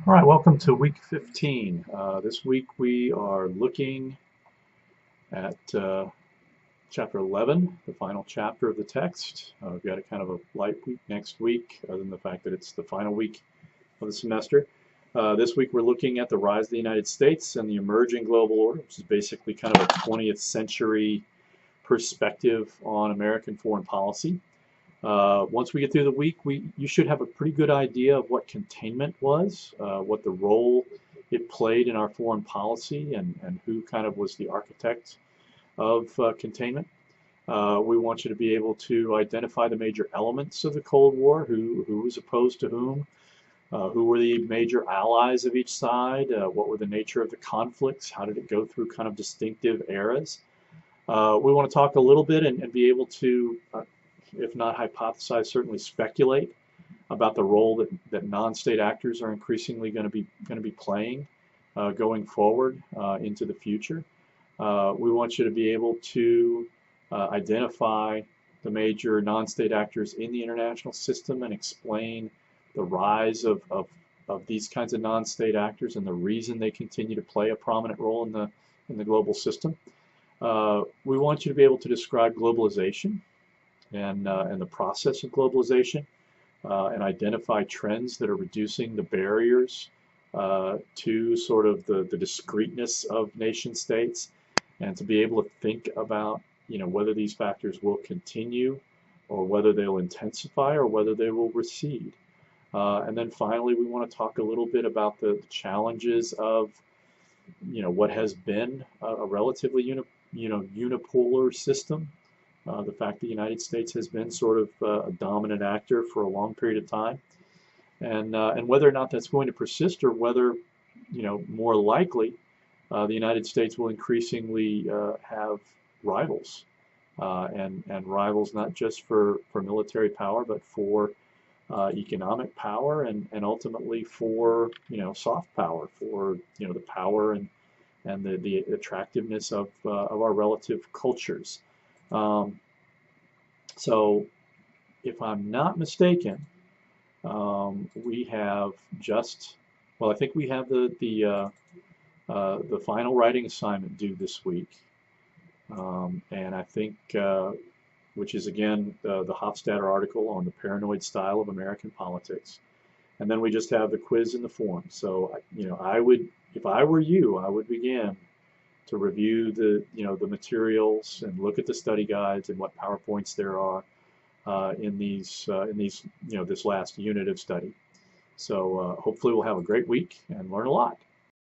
All right, welcome to week 15. This week we are looking at chapter 11, the final chapter of the text. We've got a kind of a light week next week, other than the fact that it's the final week of the semester. This week we're looking at the rise of the United States and the emerging global order, which is basically kind of a 20th century perspective on American foreign policy. Once we get through the week, you should have a pretty good idea of what containment was, what the role it played in our foreign policy, and who kind of was the architect of containment. We want you to be able to identify the major elements of the Cold War, who was opposed to who were the major allies of each side, what were the nature of the conflicts, how did it go through kind of distinctive eras. We want to talk a little bit and be able to if not hypothesize, certainly speculate about the role that non-state actors are increasingly going to be playing going forward into the future. We want you to be able to identify the major non-state actors in the international system and explain the rise of these kinds of non-state actors and the reason they continue to play a prominent role in the global system. We want you to be able to describe globalization and the process of globalization and identify trends that are reducing the barriers to sort of the discreteness of nation states and to be able to think about whether these factors will continue or whether they'll intensify or whether they will recede. And then finally, we want to talk a little bit about the challenges of what has been a relatively unipolar system. The fact that the United States has been sort of a dominant actor for a long period of time, and whether or not that's going to persist, or whether, more likely, the United States will increasingly have rivals, and rivals not just for military power, but for economic power, and ultimately for soft power, for the power and the attractiveness of our relative cultures. So, if I'm not mistaken, we have just, well, I think we have the final writing assignment due this week, and I think, which is again the Hofstadter article on the paranoid style of American politics, and then we just have the quiz and the form. So, I would, if I were you, I would begin to review the materials and look at the study guides and what PowerPoints there are in these this last unit of study. So hopefully we'll have a great week and learn a lot.